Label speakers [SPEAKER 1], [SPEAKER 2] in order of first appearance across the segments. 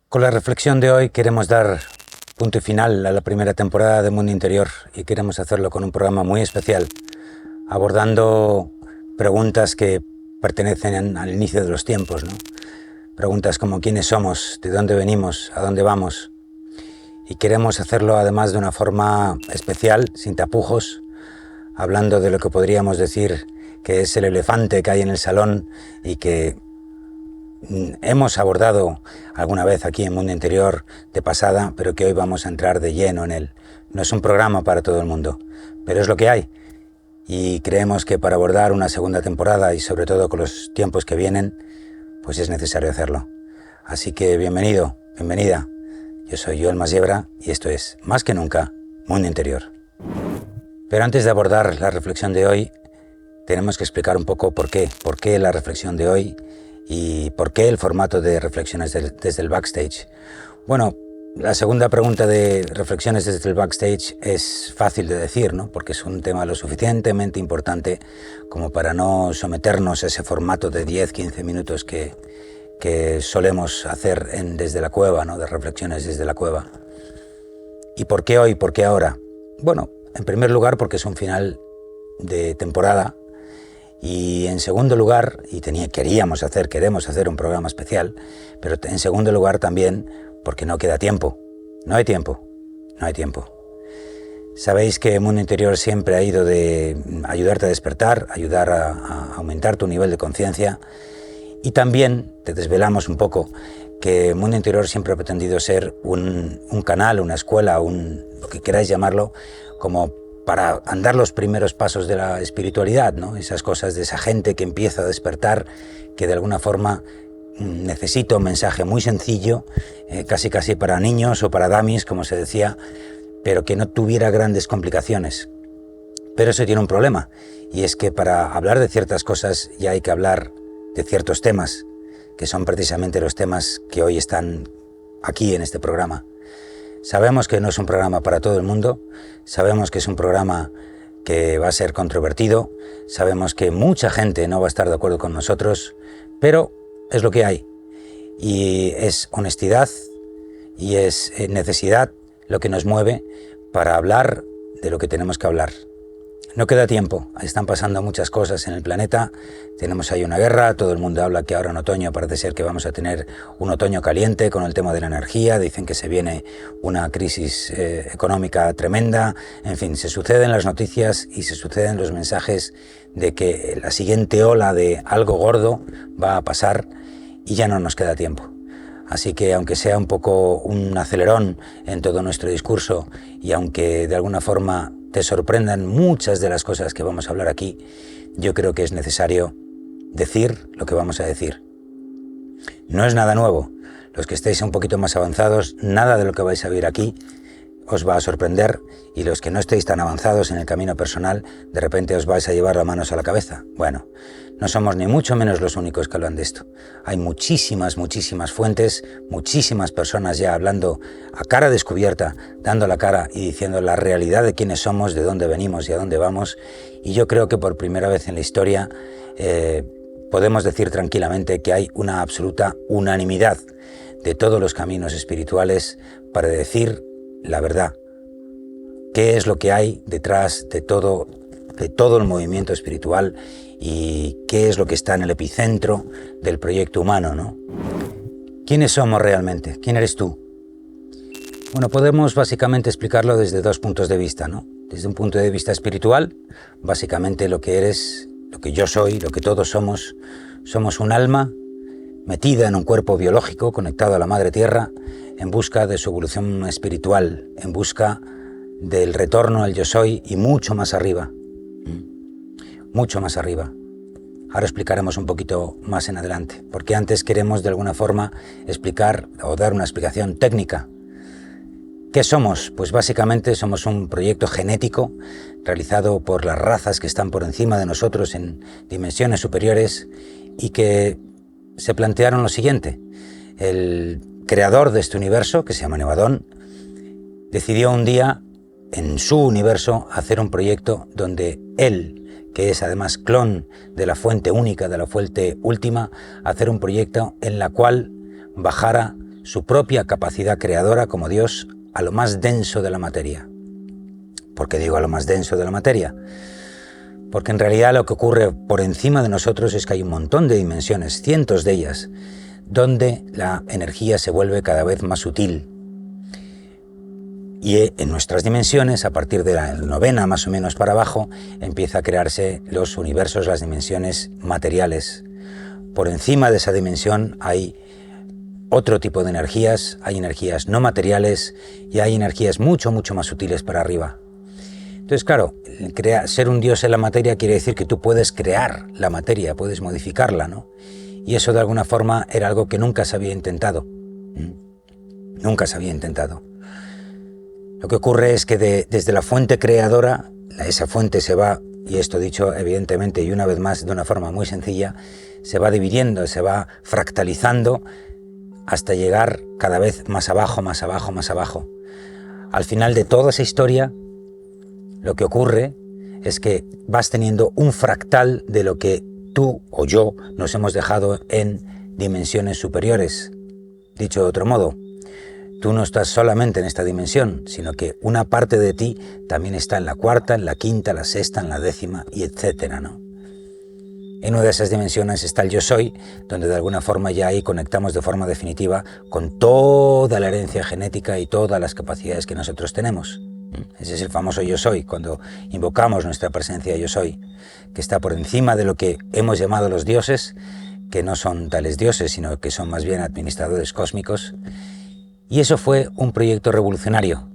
[SPEAKER 1] Con la reflexión de hoy queremos dar punto y final a la primera temporada de Mundo Interior y queremos hacerlo con un programa muy especial, abordando preguntas que pertenecen al inicio de los tiempos, ¿no? Preguntas como quiénes somos, de dónde venimos, a dónde vamos. Y queremos hacerlo además de una forma especial, sin tapujos, hablando de lo que podríamos decir que es el elefante que hay en el salón y que hemos abordado alguna vez aquí en Mundo Interior de pasada, pero que hoy vamos a entrar de lleno en él. No es un programa para todo el mundo, pero es lo que hay. Y creemos que para abordar una segunda temporada y sobre todo con los tiempos que vienen, pues es necesario hacerlo. Así que bienvenido, bienvenida. Yo soy Joel Masiebra y esto es, más que nunca, Mundo Interior. Pero antes de abordar la reflexión de hoy, tenemos que explicar un poco por qué la reflexión de hoy y por qué el formato de reflexiones desde el backstage. Bueno, la segunda pregunta de reflexiones desde el backstage es fácil de decir, ¿no? Porque es un tema lo suficientemente importante como para no someternos a ese formato de 10-15 minutos que solemos hacer desde la cueva, ¿no? De reflexiones desde la cueva. ¿Y por qué hoy? ¿Por qué ahora? Bueno, en primer lugar porque es un final de temporada. Y en segundo lugar, queremos hacer un programa especial, pero en segundo lugar también porque no queda tiempo. No hay tiempo. Sabéis que Mundo Interior siempre ha ido de ayudarte a despertar, ayudar a aumentar tu nivel de conciencia, y también te desvelamos un poco que Mundo Interior siempre ha pretendido ser un canal, una escuela, lo que queráis llamarlo, como para andar los primeros pasos de la espiritualidad, ¿no? Esas cosas de esa gente que empieza a despertar, que de alguna forma necesita un mensaje muy sencillo, casi para niños o para dummies, como se decía, pero que no tuviera grandes complicaciones. Pero eso tiene un problema, y es que para hablar de ciertas cosas ya hay que hablar de ciertos temas, que son precisamente los temas que hoy están aquí en este programa. Sabemos que no es un programa para todo el mundo, sabemos que es un programa que va a ser controvertido, sabemos que mucha gente no va a estar de acuerdo con nosotros, pero es lo que hay. Y es honestidad y es necesidad lo que nos mueve para hablar de lo que tenemos que hablar. No queda tiempo, están pasando muchas cosas en el planeta, tenemos ahí una guerra, todo el mundo habla que ahora en otoño parece ser que vamos a tener un otoño caliente con el tema de la energía, dicen que se viene una crisis económica tremenda, en fin, se suceden las noticias y se suceden los mensajes de que la siguiente ola de algo gordo va a pasar y ya no nos queda tiempo. Así que aunque sea un poco un acelerón en todo nuestro discurso y aunque de alguna forma te sorprendan muchas de las cosas que vamos a hablar aquí, yo creo que es necesario decir lo que vamos a decir. No es nada nuevo. Los que estéis un poquito más avanzados, nada de lo que vais a oír aquí os va a sorprender, y los que no estéis tan avanzados en el camino personal, de repente os vais a llevar las manos a la cabeza. Bueno, no somos ni mucho menos los únicos que hablan de esto. Hay muchísimas fuentes, muchísimas personas ya hablando a cara descubierta, dando la cara y diciendo la realidad de quiénes somos, de dónde venimos y a dónde vamos. Y yo creo que por primera vez en la historia podemos decir tranquilamente que hay una absoluta unanimidad de todos los caminos espirituales para decir la verdad. ¿Qué es lo que hay detrás de todo el movimiento espiritual y qué es lo que está en el epicentro del proyecto humano, ¿no? ¿Quiénes somos realmente? ¿Quién eres tú? Bueno, podemos básicamente explicarlo desde dos puntos de vista, ¿no? Desde un punto de vista espiritual, básicamente lo que eres, lo que yo soy, lo que todos somos un alma metida en un cuerpo biológico conectado a la Madre Tierra en busca de su evolución espiritual, en busca del retorno al yo soy y mucho más arriba. Mucho más arriba. Ahora explicaremos un poquito más en adelante, porque antes queremos de alguna forma explicar o dar una explicación técnica. ¿Qué somos? Pues básicamente somos un proyecto genético realizado por las razas que están por encima de nosotros en dimensiones superiores y que se plantearon lo siguiente. El creador de este universo, que se llama Nevadón, decidió un día en su universo hacer un proyecto donde él, que es además clon de la fuente única, de la fuente última, hacer un proyecto en la cual bajara su propia capacidad creadora como Dios a lo más denso de la materia. ¿Por qué digo a lo más denso de la materia? Porque en realidad lo que ocurre por encima de nosotros es que hay un montón de dimensiones, cientos de ellas, donde la energía se vuelve cada vez más sutil. Y en nuestras dimensiones, a partir de la novena más o menos para abajo, empieza a crearse los universos, las dimensiones materiales. Por encima de esa dimensión hay otro tipo de energías, hay energías no materiales y hay energías mucho más sutiles para arriba. Entonces, claro, ser un dios en la materia quiere decir que tú puedes crear la materia, puedes modificarla, ¿no? Y eso de alguna forma era algo que nunca se había intentado. Nunca se había intentado. Lo que ocurre es que desde la fuente creadora, esa fuente se va, y esto dicho evidentemente y una vez más de una forma muy sencilla, se va dividiendo, se va fractalizando hasta llegar cada vez más abajo, más abajo, más abajo. Al final de toda esa historia, lo que ocurre es que vas teniendo un fractal de lo que tú o yo nos hemos dejado en dimensiones superiores. Dicho de otro modo, tú no estás solamente en esta dimensión, sino que una parte de ti también está en la cuarta, en la quinta, en la sexta, en la décima, y etcétera, ¿no? En una de esas dimensiones está el yo soy, donde de alguna forma ya ahí conectamos de forma definitiva con toda la herencia genética y todas las capacidades que nosotros tenemos. Ese es el famoso yo soy, cuando invocamos nuestra presencia yo soy, que está por encima de lo que hemos llamado los dioses, que no son tales dioses, sino que son más bien administradores cósmicos. Y eso fue un proyecto revolucionario.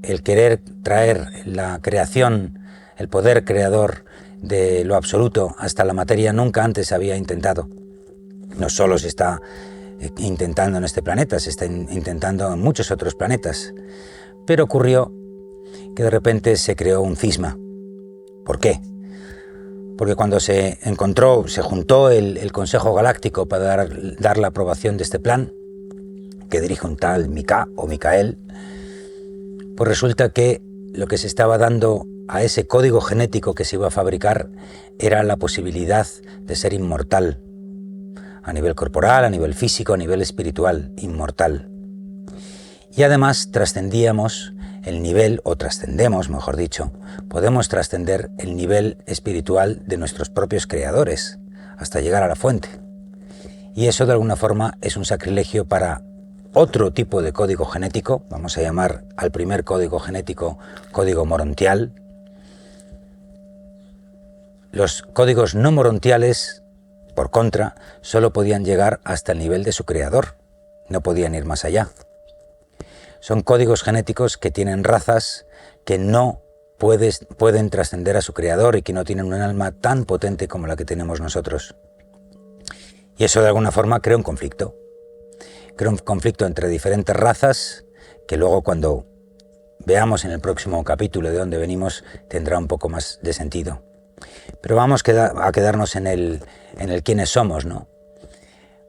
[SPEAKER 1] El querer traer la creación, el poder creador de lo absoluto hasta la materia nunca antes se había intentado. No solo se está intentando en este planeta, se está intentando en muchos otros planetas. Pero ocurrió que de repente se creó un cisma. ¿Por qué? Porque cuando se juntó el Consejo Galáctico para dar la aprobación de este plan, que dirige un tal Mika o Micael, pues resulta que lo que se estaba dando a ese código genético que se iba a fabricar era la posibilidad de ser inmortal, a nivel corporal, a nivel físico, a nivel espiritual, inmortal. Y además trascendíamos el nivel, o trascendemos, mejor dicho, podemos trascender el nivel espiritual de nuestros propios creadores, hasta llegar a la fuente. Y eso de alguna forma es un sacrilegio para otro tipo de código genético, vamos a llamar al primer código genético código morontial. Los códigos no morontiales, por contra, solo podían llegar hasta el nivel de su creador, no podían ir más allá. Son códigos genéticos que tienen razas que no pueden trascender a su creador y que no tienen un alma tan potente como la que tenemos nosotros. Y eso de alguna forma crea un conflicto. Crea un conflicto entre diferentes razas que luego cuando veamos en el próximo capítulo de dónde venimos tendrá un poco más de sentido. Pero vamos a quedarnos en el quiénes somos, ¿no?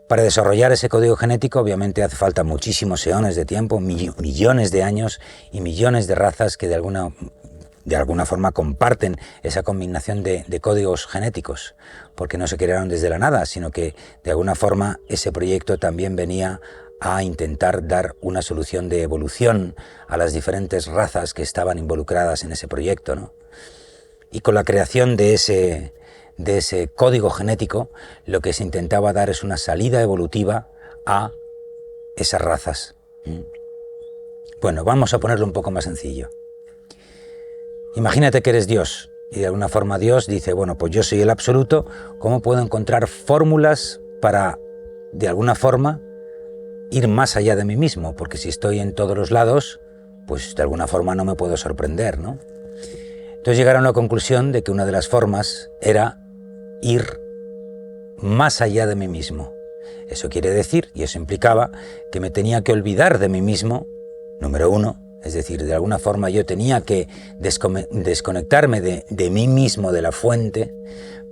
[SPEAKER 1] Para desarrollar ese código genético obviamente hace falta muchísimos eones de tiempo, millones de años y millones de razas que de alguna forma comparten esa combinación de códigos genéticos, porque no se crearon desde la nada, sino que de alguna forma ese proyecto también venía a intentar dar una solución de evolución a las diferentes razas que estaban involucradas en ese proyecto, ¿no? Y con la creación de ese código genético, lo que se intentaba dar es una salida evolutiva a esas razas. Bueno, vamos a ponerlo un poco más sencillo. Imagínate que eres Dios, y de alguna forma Dios dice, bueno, pues yo soy el absoluto, ¿cómo puedo encontrar fórmulas para, de alguna forma, ir más allá de mí mismo? Porque si estoy en todos los lados, pues de alguna forma no me puedo sorprender, ¿no? Entonces llegaron a la conclusión de que una de las formas era ir más allá de mí mismo. Eso quiere decir, y eso implicaba, que me tenía que olvidar de mí mismo, número uno, es decir, de alguna forma yo tenía que desconectarme de mí mismo, de la fuente,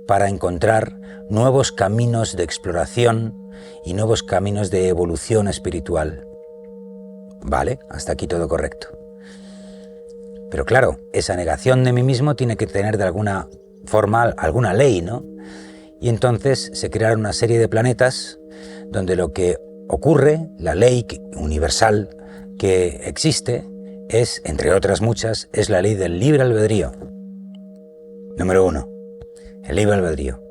[SPEAKER 1] para encontrar nuevos caminos de exploración y nuevos caminos de evolución espiritual. Vale, hasta aquí todo correcto. Pero claro, esa negación de mí mismo tiene que tener de alguna forma alguna ley, ¿no? Y entonces se crearon una serie de planetas donde lo que ocurre, la ley universal que existe es, entre otras muchas, es la ley del libre albedrío. Número 1, el libre albedrío.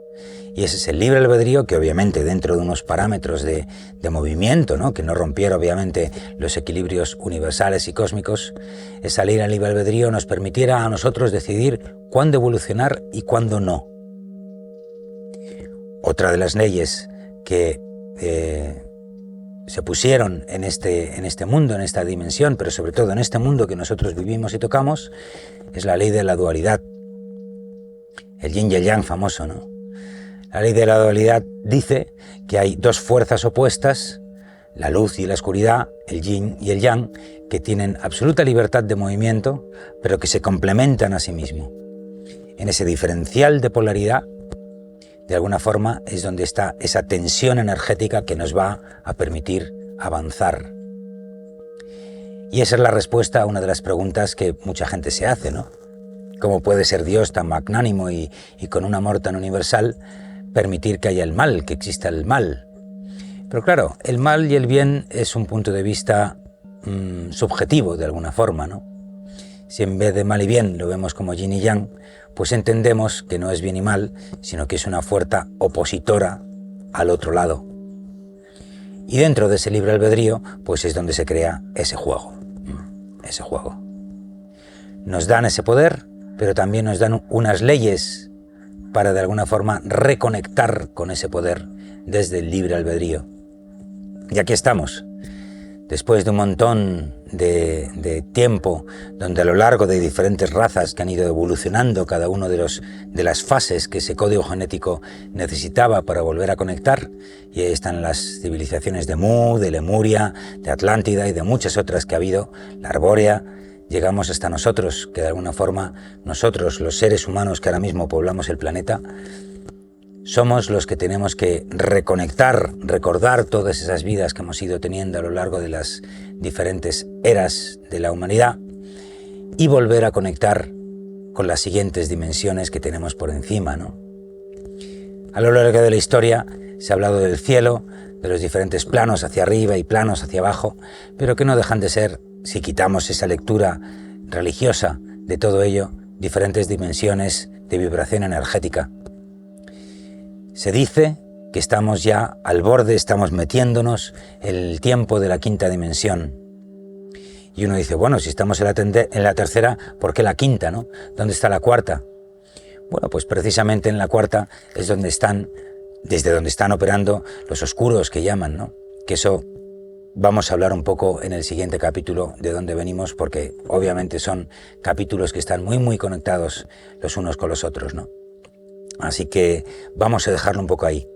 [SPEAKER 1] Y ese es el libre albedrío que obviamente dentro de unos parámetros de movimiento, ¿no?, que no rompiera obviamente los equilibrios universales y cósmicos, esa ley del libre albedrío nos permitiera a nosotros decidir cuándo evolucionar y cuándo no. Otra de las leyes que se pusieron en este mundo, en esta dimensión, pero sobre todo en este mundo que nosotros vivimos y tocamos, es la ley de la dualidad. El yin y el yang famoso, ¿no? La ley de la dualidad dice que hay dos fuerzas opuestas, la luz y la oscuridad, el yin y el yang, que tienen absoluta libertad de movimiento, pero que se complementan a sí mismos. En ese diferencial de polaridad, de alguna forma, es donde está esa tensión energética que nos va a permitir avanzar. Y esa es la respuesta a una de las preguntas que mucha gente se hace, ¿no? ¿Cómo puede ser Dios tan magnánimo y con un amor tan universal permitir que haya el mal, que exista el mal? Pero claro, el mal y el bien es un punto de vista subjetivo de alguna forma, ¿no? Si en vez de mal y bien lo vemos como yin y yang, pues entendemos que no es bien y mal, sino que es una fuerza opositora al otro lado. Y dentro de ese libre albedrío, pues es donde se crea ese juego. Ese juego. Nos dan ese poder, pero también nos dan unas leyes para de alguna forma reconectar con ese poder desde el libre albedrío. Y aquí estamos, después de un montón de tiempo, donde a lo largo de diferentes razas que han ido evolucionando cada uno de las fases que ese código genético necesitaba para volver a conectar, y ahí están las civilizaciones de Mu, de Lemuria, de Atlántida y de muchas otras que ha habido, la arbórea. Llegamos hasta nosotros, que de alguna forma nosotros, los seres humanos que ahora mismo poblamos el planeta, somos los que tenemos que reconectar, recordar todas esas vidas que hemos ido teniendo a lo largo de las diferentes eras de la humanidad y volver a conectar con las siguientes dimensiones que tenemos por encima, ¿no? A lo largo de la historia se ha hablado del cielo, de los diferentes planos hacia arriba y planos hacia abajo, pero que no dejan de ser, si quitamos esa lectura religiosa de todo ello, diferentes dimensiones de vibración energética. Se dice que estamos ya al borde, estamos metiéndonos en el tiempo de la quinta dimensión. Y uno dice, bueno, si estamos en la tercera, ¿por qué la quinta, no? ¿Dónde está la cuarta? Bueno, pues precisamente en la cuarta es donde están, desde donde están operando los oscuros que llaman, ¿no? Que eso vamos a hablar un poco en el siguiente capítulo de dónde venimos, porque obviamente son capítulos que están muy conectados los unos con los otros, ¿no? Así que vamos a dejarlo un poco ahí.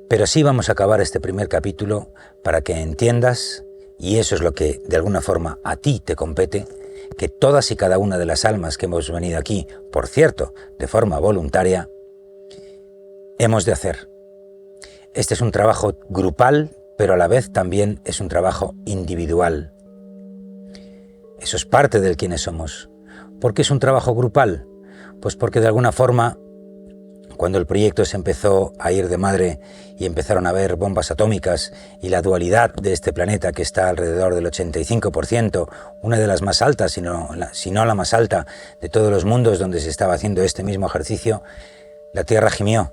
[SPEAKER 1] Pero sí vamos a acabar este primer capítulo para que entiendas, y eso es lo que de alguna forma a ti te compete, que todas y cada una de las almas que hemos venido aquí, por cierto, de forma voluntaria, hemos de hacer. Este es un trabajo grupal, pero a la vez también es un trabajo individual. Eso es parte del quiénes somos. ¿Por qué es un trabajo grupal? Pues porque de alguna forma, cuando el proyecto se empezó a ir de madre y empezaron a haber bombas atómicas y la dualidad de este planeta, que está alrededor del 85%, una de las más altas, si no la más alta de todos los mundos donde se estaba haciendo este mismo ejercicio, la Tierra gimió.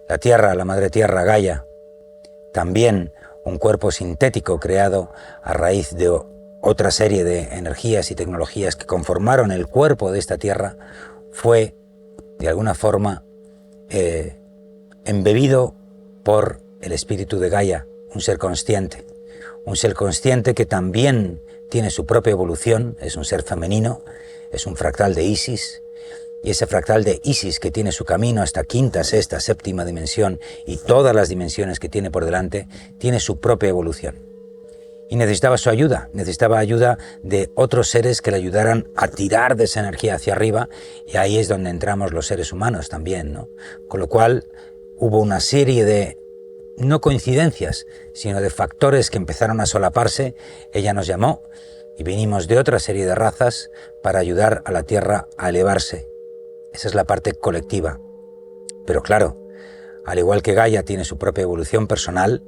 [SPEAKER 1] La Tierra, la Madre Tierra, Gaia, también un cuerpo sintético creado a raíz de otra serie de energías y tecnologías que conformaron el cuerpo de esta Tierra, fue, de alguna forma, embebido por el espíritu de Gaia, un ser consciente que también tiene su propia evolución, es un ser femenino, es un fractal de Isis, y ese fractal de Isis que tiene su camino hasta quinta, sexta, séptima dimensión y todas las dimensiones que tiene por delante, tiene su propia evolución. Y necesitaba su ayuda, necesitaba ayuda de otros seres que le ayudaran a tirar de esa energía hacia arriba, y ahí es donde entramos los seres humanos también, ¿no? Con lo cual hubo una serie de, no coincidencias, sino de factores que empezaron a solaparse. Ella nos llamó y vinimos de otra serie de razas para ayudar a la Tierra a elevarse. Esa es la parte colectiva. Pero claro, al igual que Gaia tiene su propia evolución personal,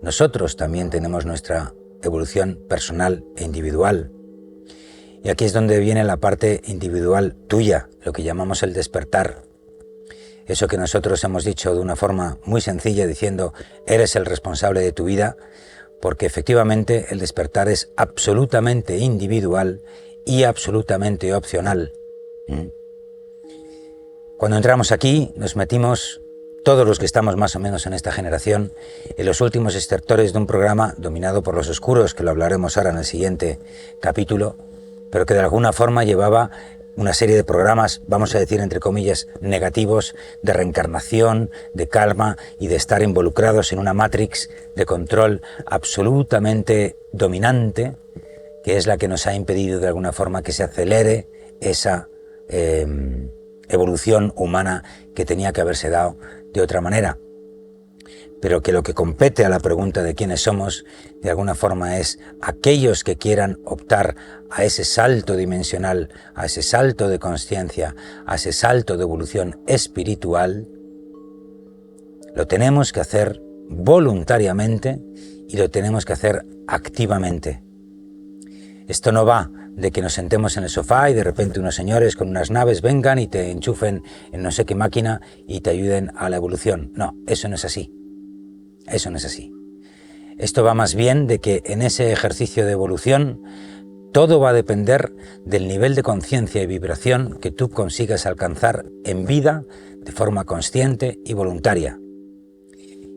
[SPEAKER 1] nosotros también tenemos nuestra evolución personal e individual. Y aquí es donde viene la parte individual tuya, lo que llamamos el despertar. Eso que nosotros hemos dicho de una forma muy sencilla, diciendo, eres el responsable de tu vida, porque efectivamente el despertar es absolutamente individual y absolutamente opcional. Cuando entramos aquí, nos metimos, todos los que estamos más o menos en esta generación, en los últimos estertores de un programa dominado por los oscuros, que lo hablaremos ahora en el siguiente capítulo, pero que de alguna forma llevaba una serie de programas, vamos a decir entre comillas, negativos, de reencarnación, de karma y de estar involucrados en una matrix de control absolutamente dominante, que es la que nos ha impedido de alguna forma que se acelere esa evolución humana que tenía que haberse dado de otra manera. Pero que lo que compete a la pregunta de quiénes somos, de alguna forma es aquellos que quieran optar a ese salto dimensional, a ese salto de consciencia, a ese salto de evolución espiritual, lo tenemos que hacer voluntariamente y lo tenemos que hacer activamente. Esto no va de que nos sentemos en el sofá y de repente unos señores con unas naves vengan y te enchufen en no sé qué máquina y te ayuden a la evolución. No, eso no es así. Eso no es así. Esto va más bien de que en ese ejercicio de evolución todo va a depender del nivel de conciencia y vibración que tú consigas alcanzar en vida de forma consciente y voluntaria.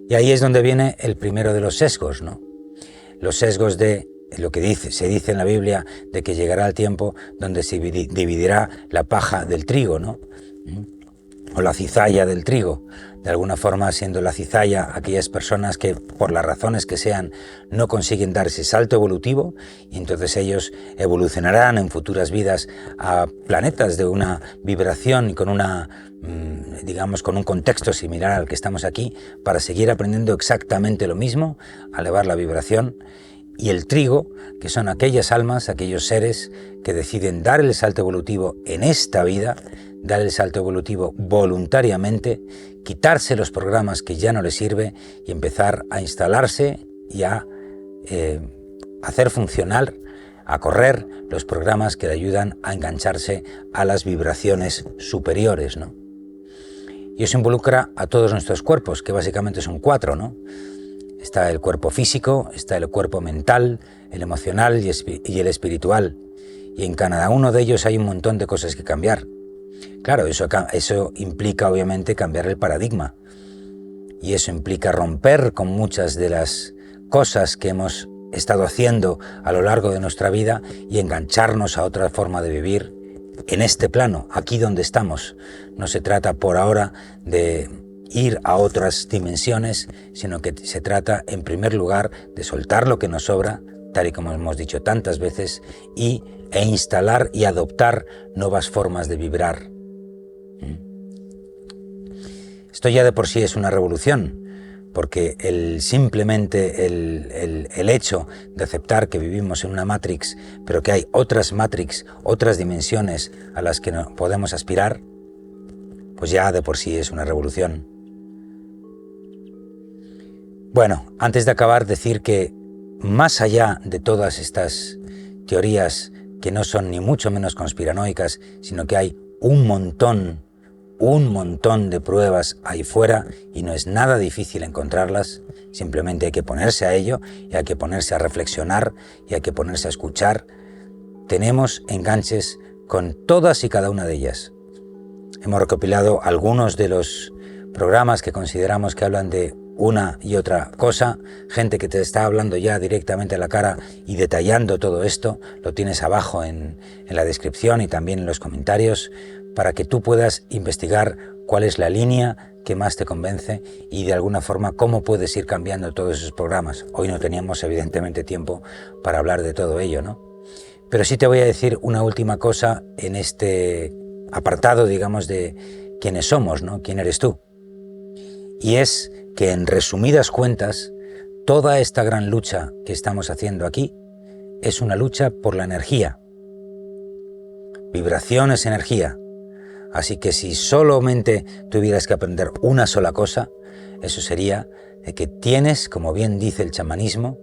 [SPEAKER 1] Y ahí es donde viene el primero de los sesgos, ¿no? Los sesgos de lo que se dice en la Biblia de que llegará el tiempo donde se dividirá la paja del trigo, ¿no? O la cizalla del trigo, de alguna forma siendo la cizalla aquellas personas que por las razones que sean no consiguen dar ese salto evolutivo y entonces ellos evolucionarán en futuras vidas a planetas de una vibración y con una, digamos, con un contexto similar al que estamos aquí para seguir aprendiendo exactamente lo mismo, a elevar la vibración. Y el trigo, que son aquellas almas, aquellos seres que deciden dar el salto evolutivo en esta vida, dar el salto evolutivo voluntariamente, quitarse los programas que ya no les sirve y empezar a instalarse y a hacer funcionar, a correr los programas que le ayudan a engancharse a las vibraciones superiores, ¿no? Y eso involucra a todos nuestros cuerpos, que básicamente son 4, ¿no? Está el cuerpo físico, está el cuerpo mental, el emocional y el espiritual. Y en cada uno de ellos hay un montón de cosas que cambiar. Claro, eso implica obviamente cambiar el paradigma. Y eso implica romper con muchas de las cosas que hemos estado haciendo a lo largo de nuestra vida y engancharnos a otra forma de vivir en este plano, aquí donde estamos. No se trata por ahora de ir a otras dimensiones, sino que se trata en primer lugar de soltar lo que nos sobra, tal y como hemos dicho tantas veces, e instalar y adoptar nuevas formas de vibrar. Esto ya de por sí es una revolución, porque simplemente el hecho de aceptar que vivimos en una matrix, pero que hay otras matrix, otras dimensiones a las que no podemos aspirar, pues ya de por sí es una revolución. Bueno, antes de acabar, decir que más allá de todas estas teorías que no son ni mucho menos conspiranoicas, sino que hay un montón de pruebas ahí fuera y no es nada difícil encontrarlas, simplemente hay que ponerse a ello y hay que ponerse a reflexionar y hay que ponerse a escuchar. Tenemos enganches con todas y cada una de ellas. Hemos recopilado algunos de los programas que consideramos que hablan de una y otra cosa, gente que te está hablando ya directamente a la cara y detallando todo esto, lo tienes abajo en la descripción y también en los comentarios, para que tú puedas investigar cuál es la línea que más te convence y de alguna forma cómo puedes ir cambiando todos esos programas. Hoy no teníamos evidentemente tiempo para hablar de todo ello, ¿no? Pero sí te voy a decir una última cosa en este apartado, digamos, de quiénes somos, ¿no? ¿Quién eres tú? Y es que en resumidas cuentas, toda esta gran lucha que estamos haciendo aquí es una lucha por la energía. Vibración es energía. Así que si solamente tuvieras que aprender una sola cosa, eso sería de que tienes, como bien dice el chamanismo,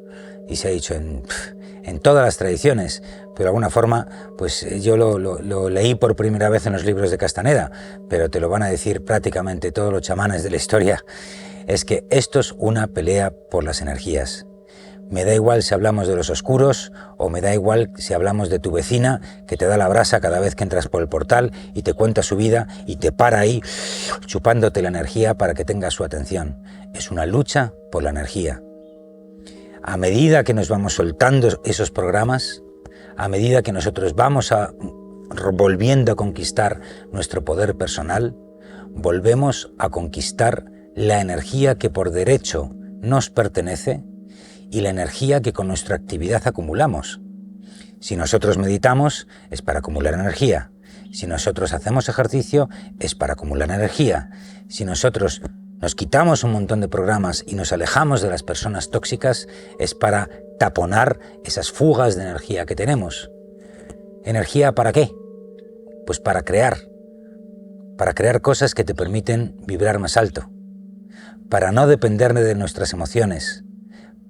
[SPEAKER 1] y se ha dicho en todas las tradiciones, pero de alguna forma, pues yo lo leí por primera vez en los libros de Castaneda, pero te lo van a decir prácticamente todos los chamanes de la historia, es que esto es una pelea por las energías. Me da igual si hablamos de los oscuros o me da igual si hablamos de tu vecina que te da la brasa cada vez que entras por el portal y te cuenta su vida y te para ahí chupándote la energía para que tengas su atención. Es una lucha por la energía. A medida que nos vamos soltando esos programas, a medida que nosotros vamos volviendo a conquistar nuestro poder personal, volvemos a conquistar la energía que por derecho nos pertenece y la energía que con nuestra actividad acumulamos. Si nosotros meditamos, es para acumular energía. Si nosotros hacemos ejercicio, es para acumular energía. Si nosotros nos quitamos un montón de programas y nos alejamos de las personas tóxicas, es para taponar esas fugas de energía que tenemos. ¿Energía para qué? Pues para crear cosas que te permiten vibrar más alto, para no depender de nuestras emociones,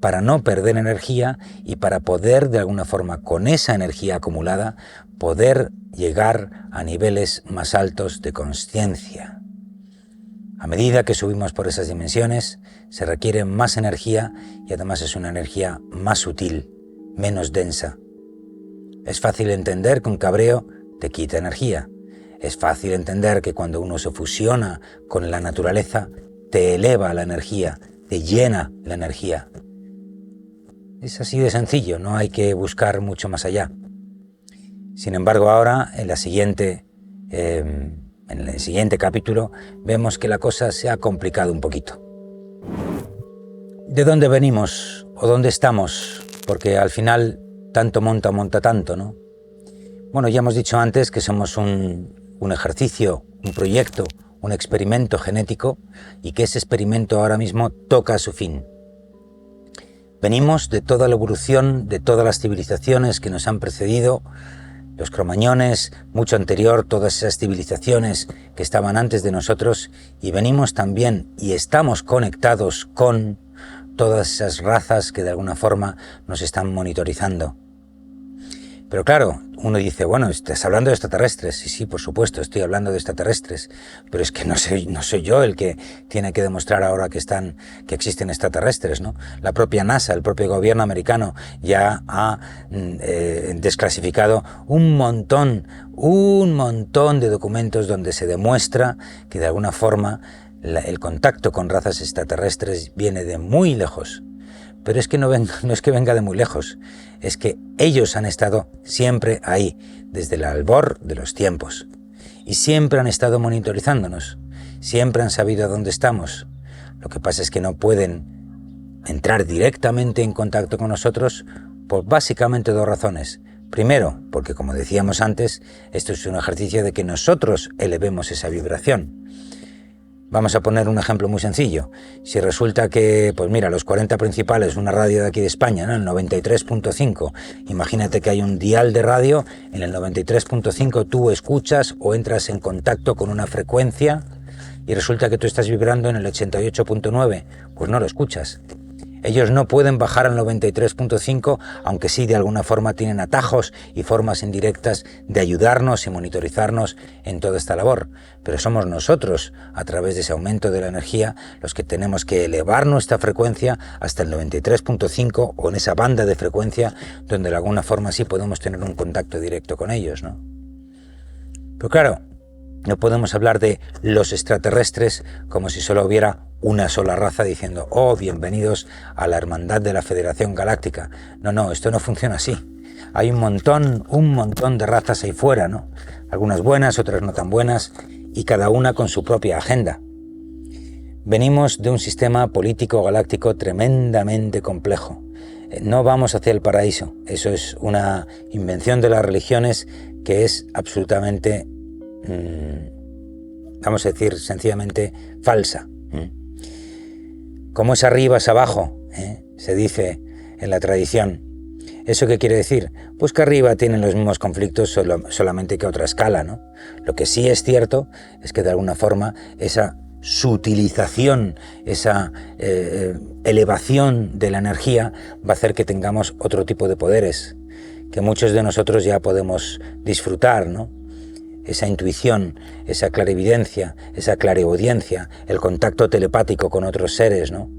[SPEAKER 1] para no perder energía y para poder, de alguna forma, con esa energía acumulada, poder llegar a niveles más altos de consciencia. A medida que subimos por esas dimensiones, se requiere más energía y además es una energía más sutil, menos densa. Es fácil entender que un cabreo te quita energía. Es fácil entender que cuando uno se fusiona con la naturaleza, te eleva la energía, te llena la energía. Es así de sencillo, no hay que buscar mucho más allá. Sin embargo, ahora, en el siguiente capítulo, vemos que la cosa se ha complicado un poquito. ¿De dónde venimos o dónde estamos? Porque al final, tanto monta tanto, ¿no? Bueno, ya hemos dicho antes que somos un ejercicio, un proyecto, un experimento genético y que ese experimento ahora mismo toca a su fin. Venimos de toda la evolución, de todas las civilizaciones que nos han precedido, los cromañones, mucho anterior, todas esas civilizaciones que estaban antes de nosotros, y venimos también y estamos conectados con todas esas razas que de alguna forma nos están monitorizando. Pero claro, uno dice, bueno, ¿estás hablando de extraterrestres? Sí, por supuesto, estoy hablando de extraterrestres, pero es que no soy yo el que tiene que demostrar ahora que existen extraterrestres, ¿no? La propia NASA, el propio gobierno americano ya ha desclasificado un montón de documentos donde se demuestra que de alguna forma el contacto con razas extraterrestres viene de muy lejos. Pero es que no es que venga de muy lejos, es que ellos han estado siempre ahí, desde el albor de los tiempos. Y siempre han estado monitorizándonos, siempre han sabido dónde estamos. Lo que pasa es que no pueden entrar directamente en contacto con nosotros por básicamente dos razones. Primero, porque como decíamos antes, esto es un ejercicio de que nosotros elevemos esa vibración. Vamos a poner un ejemplo muy sencillo. Si resulta que, pues mira, los 40 principales, una radio de aquí de España, ¿no? El 93.5, imagínate que hay un dial de radio, en el 93.5 tú escuchas o entras en contacto con una frecuencia y resulta que tú estás vibrando en el 88.9, pues no lo escuchas. Ellos no pueden bajar al 93.5, aunque sí de alguna forma tienen atajos y formas indirectas de ayudarnos y monitorizarnos en toda esta labor. Pero somos nosotros, a través de ese aumento de la energía, los que tenemos que elevar nuestra frecuencia hasta el 93.5 o en esa banda de frecuencia donde de alguna forma sí podemos tener un contacto directo con ellos, ¿no? Pero claro, no podemos hablar de los extraterrestres como si solo hubiera una sola raza diciendo, oh, bienvenidos a la hermandad de la Federación Galáctica. No, esto no funciona así. Hay un montón de razas ahí fuera, ¿no? Algunas buenas, otras no tan buenas, y cada una con su propia agenda. Venimos de un sistema político galáctico tremendamente complejo. No vamos hacia el paraíso. Eso es una invención de las religiones que es absolutamente, vamos a decir, sencillamente falsa. Como es arriba es abajo, se dice en la tradición. ¿Eso qué quiere decir? Pues que arriba tienen los mismos conflictos, solamente que a otra escala, ¿no? Lo que sí es cierto es que de alguna forma esa sutilización, esa elevación de la energía va a hacer que tengamos otro tipo de poderes, que muchos de nosotros ya podemos disfrutar, ¿no? Esa intuición, esa clarividencia, esa clariaudiencia, el contacto telepático con otros seres, ¿no?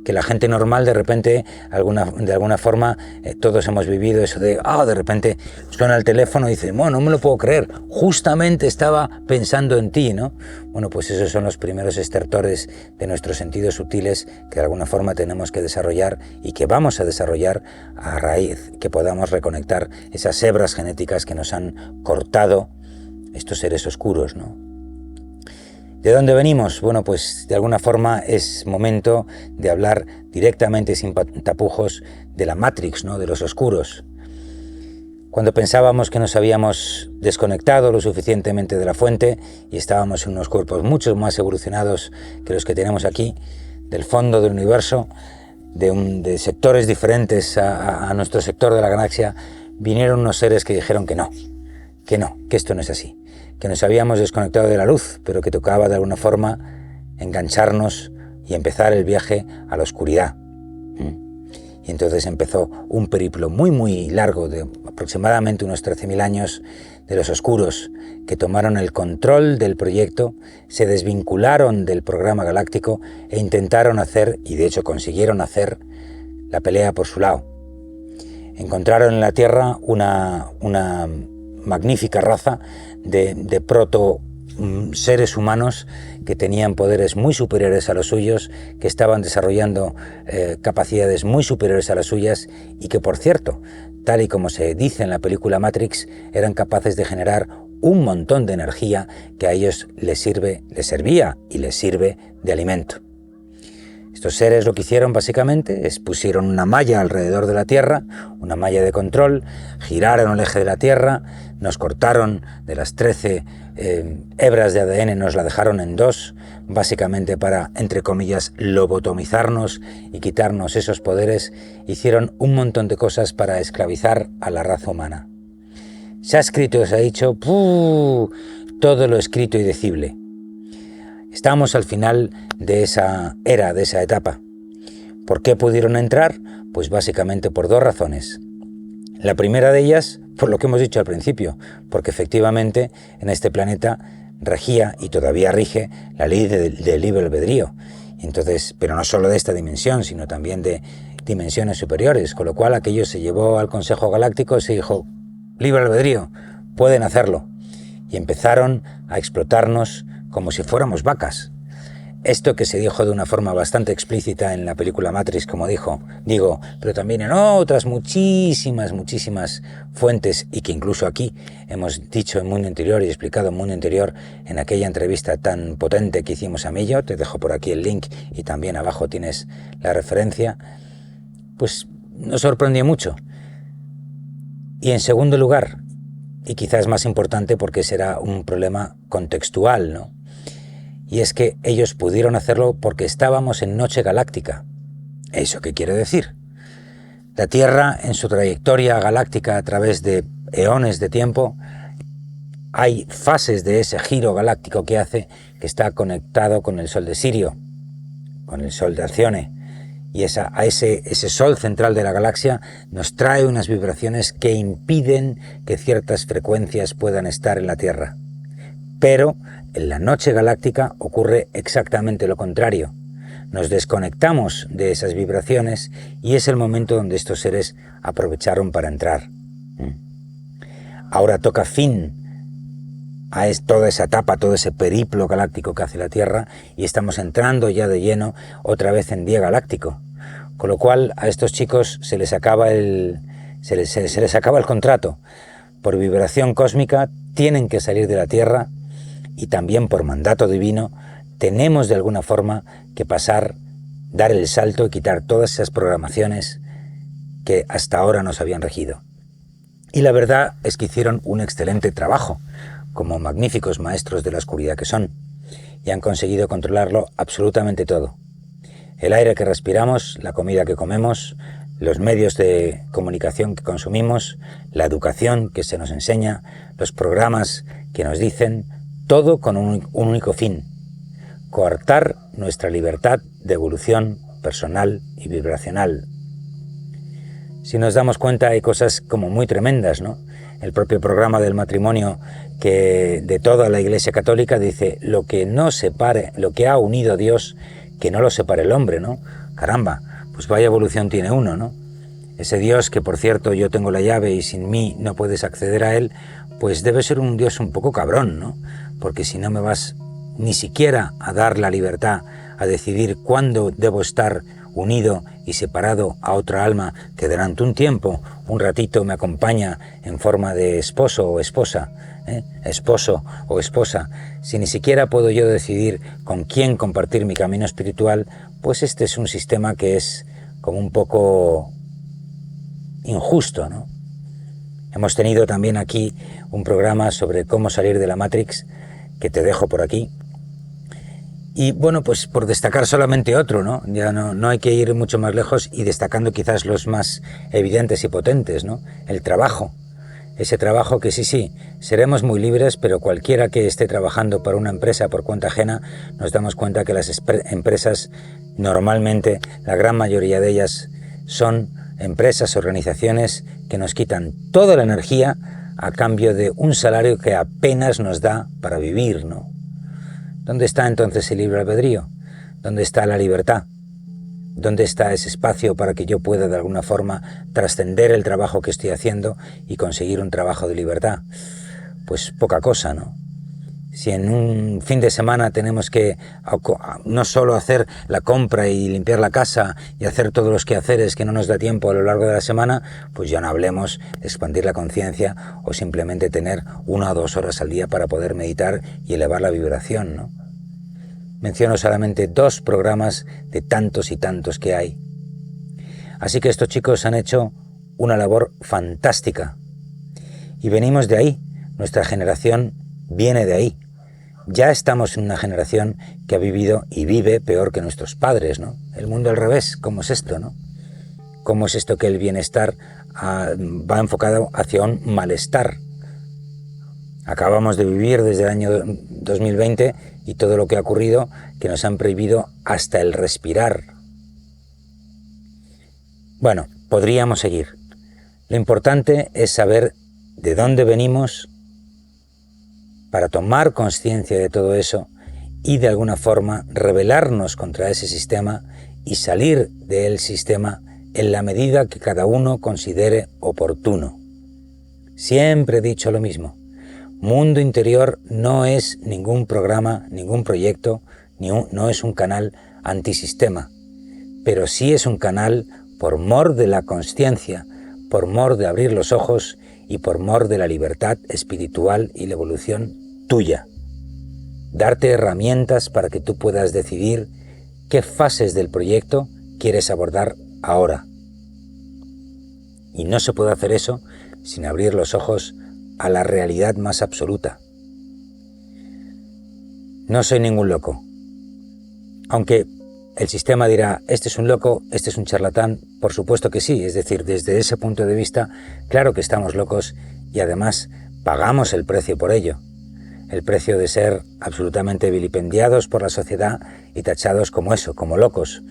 [SPEAKER 1] Que la gente normal de repente, de alguna forma, todos hemos vivido eso de repente suena el teléfono y dices, bueno, no me lo puedo creer, justamente estaba pensando en ti, ¿no? Bueno, pues esos son los primeros estertores de nuestros sentidos sutiles que de alguna forma tenemos que desarrollar y que vamos a desarrollar a raíz que podamos reconectar esas hebras genéticas que nos han cortado estos seres oscuros, ¿no? ¿De dónde venimos? Bueno, pues de alguna forma es momento de hablar directamente, sin tapujos, de la Matrix, ¿no? De los oscuros. Cuando pensábamos que nos habíamos desconectado lo suficientemente de la fuente y estábamos en unos cuerpos mucho más evolucionados que los que tenemos aquí, del fondo del universo, de sectores diferentes a nuestro sector de la galaxia, vinieron unos seres que dijeron que esto no es así, que nos habíamos desconectado de la luz, pero que tocaba de alguna forma engancharnos y empezar el viaje a la oscuridad. Y entonces empezó un periplo muy largo, de aproximadamente unos 13.000 años, de los oscuros, que tomaron el control del proyecto, se desvincularon del programa galáctico e intentaron hacer, y de hecho consiguieron hacer, la pelea por su lado. Encontraron en la Tierra una magnífica raza de proto seres humanos que tenían poderes muy superiores a los suyos, que estaban desarrollando capacidades muy superiores a las suyas y que, por cierto, tal y como se dice en la película Matrix, eran capaces de generar un montón de energía que a ellos les servía y les sirve de alimento. Estos seres lo que hicieron básicamente es pusieron una malla alrededor de la Tierra, una malla de control, giraron el eje de la Tierra, nos cortaron de las 13 hebras de ADN, nos la dejaron en 2, básicamente para, entre comillas, lobotomizarnos y quitarnos esos poderes. Hicieron un montón de cosas para esclavizar a la raza humana. Se ha escrito, se ha dicho, todo lo escrito y decible. Estamos al final de esa era, de esa etapa. ¿Por qué pudieron entrar? Pues básicamente por 2 razones. La primera de ellas, por lo que hemos dicho al principio, porque efectivamente en este planeta regía y todavía rige la ley del libre albedrío. Entonces, pero no solo de esta dimensión, sino también de dimensiones superiores, con lo cual aquello se llevó al Consejo Galáctico y se dijo, libre albedrío, pueden hacerlo. Y empezaron a explotarnos como si fuéramos vacas. Esto que se dijo de una forma bastante explícita en la película Matrix, como digo, pero también en otras muchísimas fuentes, y que incluso aquí hemos dicho en Mundo Interior y explicado en Mundo Interior en aquella entrevista tan potente que hicimos a Millo. Te dejo por aquí el link y también abajo tienes la referencia. Pues nos sorprendió mucho. Y en segundo lugar, y quizás más importante porque será un problema contextual, ¿no? Y es que ellos pudieron hacerlo porque estábamos en noche galáctica. ¿Eso qué quiere decir? La Tierra, en su trayectoria galáctica a través de eones de tiempo, hay fases de ese giro galáctico que hace que está conectado con el Sol de Sirio, con el Sol de Alcione. Y ese Sol central de la galaxia nos trae unas vibraciones que impiden que ciertas frecuencias puedan estar en la Tierra. Pero en la noche galáctica ocurre exactamente lo contrario. Nos desconectamos de esas vibraciones y es el momento donde estos seres aprovecharon para entrar. Ahora toca fin a toda esa etapa, todo ese periplo galáctico que hace la Tierra y estamos entrando ya de lleno otra vez en día galáctico. Con lo cual a estos chicos se les acaba el contrato. Por vibración cósmica tienen que salir de la Tierra y también por mandato divino tenemos de alguna forma que dar el salto y quitar todas esas programaciones que hasta ahora nos habían regido. Y la verdad es que hicieron un excelente trabajo, como magníficos maestros de la oscuridad que son, y han conseguido controlarlo absolutamente todo. El aire que respiramos, la comida que comemos, los medios de comunicación que consumimos, la educación que se nos enseña, los programas que nos dicen, todo con un único fin: coartar nuestra libertad de evolución personal y vibracional. Si nos damos cuenta, hay cosas como muy tremendas, ¿no? El propio programa del matrimonio que de toda la Iglesia Católica dice: lo que no separe, lo que ha unido Dios, que no lo separe el hombre, ¿no? Caramba, pues vaya evolución tiene uno, ¿no? Ese Dios que, por cierto, yo tengo la llave y sin mí no puedes acceder a él, pues debe ser un Dios un poco cabrón, ¿no? Porque si no me vas ni siquiera a dar la libertad a decidir cuándo debo estar unido y separado a otra alma que durante un tiempo, un ratito, me acompaña en forma de esposo o esposa, esposo o esposa, si ni siquiera puedo yo decidir con quién compartir mi camino espiritual, pues este es un sistema que es como un poco injusto, ¿no? Hemos tenido también aquí un programa sobre cómo salir de la Matrix, que te dejo por aquí. Y bueno, pues por destacar solamente otro, ¿no? Ya no hay que ir mucho más lejos, y destacando quizás los más evidentes y potentes, ¿no? El trabajo. Ese trabajo que sí, seremos muy libres, pero cualquiera que esté trabajando para una empresa por cuenta ajena, nos damos cuenta que las empresas, normalmente, la gran mayoría de ellas, son empresas, organizaciones que nos quitan toda la energía a cambio de un salario que apenas nos da para vivir, ¿no? ¿Dónde está entonces el libre albedrío? ¿Dónde está la libertad? ¿Dónde está ese espacio para que yo pueda de alguna forma trascender el trabajo que estoy haciendo y conseguir un trabajo de libertad? Pues poca cosa, ¿no? Si en un fin de semana tenemos que no solo hacer la compra y limpiar la casa y hacer todos los quehaceres que no nos da tiempo a lo largo de la semana, pues ya no hablemos de expandir la conciencia o simplemente tener 1 o 2 horas al día para poder meditar y elevar la vibración, ¿no? Menciono solamente 2 programas de tantos y tantos que hay. Así que estos chicos han hecho una labor fantástica. Y venimos de ahí. Nuestra generación viene de ahí. Ya estamos en una generación que ha vivido y vive peor que nuestros padres, ¿no? El mundo al revés. ¿Cómo es esto, no? ¿Cómo es esto que el bienestar va enfocado hacia un malestar? Acabamos de vivir desde el año 2020 y todo lo que ha ocurrido, que nos han prohibido hasta el respirar. Bueno, podríamos seguir. Lo importante es saber de dónde venimos para tomar conciencia de todo eso y de alguna forma rebelarnos contra ese sistema y salir del sistema en la medida que cada uno considere oportuno. Siempre he dicho lo mismo. Mundo Interior no es ningún programa, ningún proyecto, no es un canal antisistema, pero sí es un canal por mor de la consciencia, por mor de abrir los ojos y por mor de la libertad espiritual y la evolución tuya. Darte herramientas para que tú puedas decidir qué fases del proyecto quieres abordar ahora. Y no se puede hacer eso sin abrir los ojos a la realidad más absoluta. No soy ningún loco. Aunque el sistema dirá, este es un loco, este es un charlatán, por supuesto que sí. Es decir, desde ese punto de vista, claro que estamos locos y además pagamos el precio por ello. El precio de ser absolutamente vilipendiados por la sociedad y tachados como eso, como locos.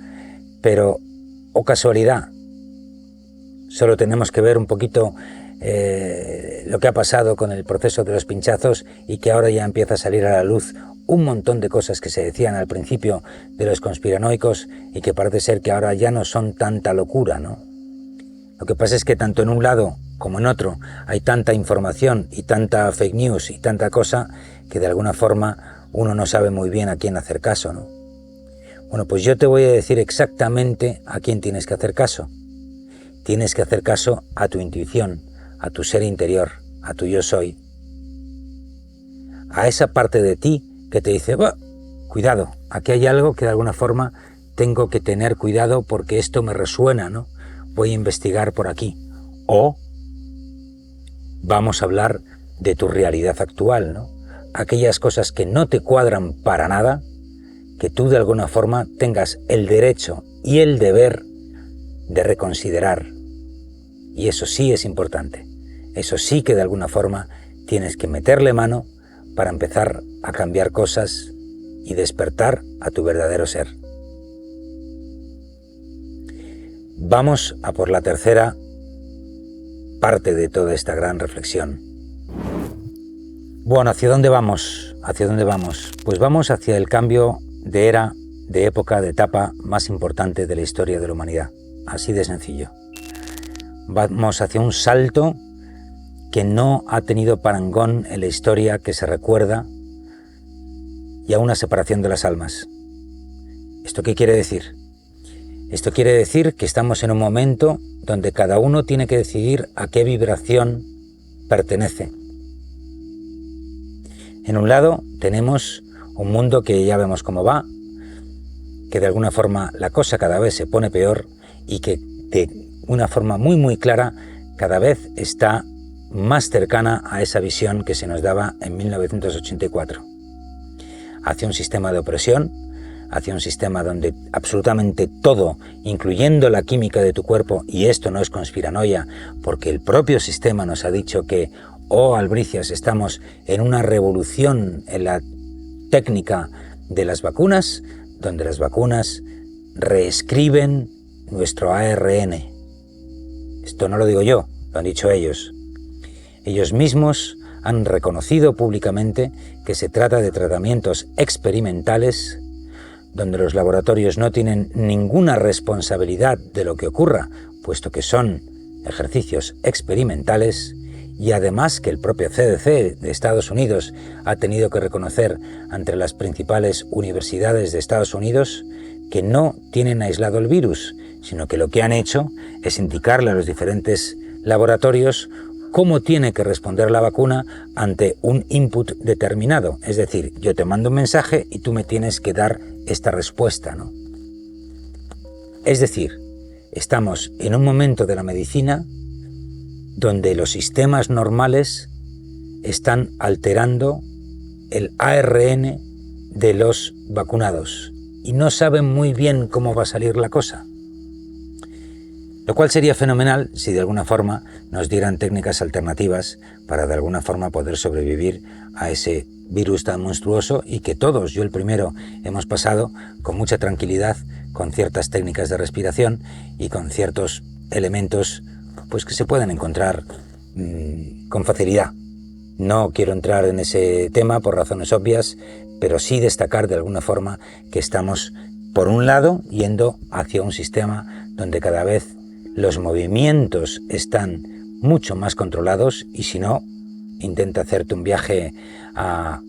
[SPEAKER 1] Pero, oh casualidad, solo tenemos que ver un poquito lo que ha pasado con el proceso de los pinchazos y que ahora ya empieza a salir a la luz un montón de cosas que se decían al principio de los conspiranoicos y que parece ser que ahora ya no son tanta locura, ¿no? Lo que pasa es que tanto en un lado como en otro hay tanta información y tanta fake news y tanta cosa que de alguna forma uno no sabe muy bien a quién hacer caso, ¿no? Bueno, pues yo te voy a decir exactamente a quién tienes que hacer caso. Tienes que hacer caso a tu intuición, a tu ser interior, a tu yo soy. A esa parte de ti que te dice, cuidado, aquí hay algo que de alguna forma tengo que tener cuidado porque esto me resuena, ¿no? Voy a investigar por aquí. O vamos a hablar de tu realidad actual, ¿no? Aquellas cosas que no te cuadran para nada, que tú de alguna forma tengas el derecho y el deber de reconsiderar. Y eso sí es importante. Eso sí que de alguna forma tienes que meterle mano para empezar a cambiar cosas y despertar a tu verdadero ser. Vamos a por la tercera parte de toda esta gran reflexión. Bueno, ¿hacia dónde vamos? ¿Hacia dónde vamos? Pues vamos hacia el cambio de era, de época, de etapa más importante de la historia de la humanidad. Así de sencillo. Vamos hacia un salto que no ha tenido parangón en la historia que se recuerda y a una separación de las almas. ¿Esto qué quiere decir? Esto quiere decir que estamos en un momento donde cada uno tiene que decidir a qué vibración pertenece. En un lado tenemos un mundo que ya vemos cómo va, que de alguna forma la cosa cada vez se pone peor y que de una forma muy clara cada vez está más cercana a esa visión que se nos daba en 1984. Hacia un sistema de opresión, hacia un sistema donde absolutamente todo, incluyendo la química de tu cuerpo, y esto no es conspiranoia, porque el propio sistema nos ha dicho que, albricias, estamos en una revolución en la técnica de las vacunas, donde las vacunas reescriben nuestro ARN. Esto no lo digo yo, lo han dicho ellos. Ellos mismos han reconocido públicamente que se trata de tratamientos experimentales donde los laboratorios no tienen ninguna responsabilidad de lo que ocurra, puesto que son ejercicios experimentales, y además que el propio CDC de Estados Unidos ha tenido que reconocer ante las principales universidades de Estados Unidos que no tienen aislado el virus, sino que lo que han hecho es indicarle a los diferentes laboratorios cómo tiene que responder la vacuna ante un input determinado. Es decir, yo te mando un mensaje y tú me tienes que dar esta respuesta, ¿no? Es decir, estamos en un momento de la medicina donde los sistemas normales están alterando el ARN de los vacunados y no saben muy bien cómo va a salir la cosa. Lo cual sería fenomenal si de alguna forma nos dieran técnicas alternativas para de alguna forma poder sobrevivir a ese virus tan monstruoso y que todos, yo el primero, hemos pasado con mucha tranquilidad con ciertas técnicas de respiración y con ciertos elementos pues que se pueden encontrar con facilidad. No quiero entrar en ese tema por razones obvias, pero sí destacar de alguna forma que estamos, por un lado, yendo hacia un sistema donde cada vez los movimientos están mucho más controlados y si no, intenta hacerte un viaje a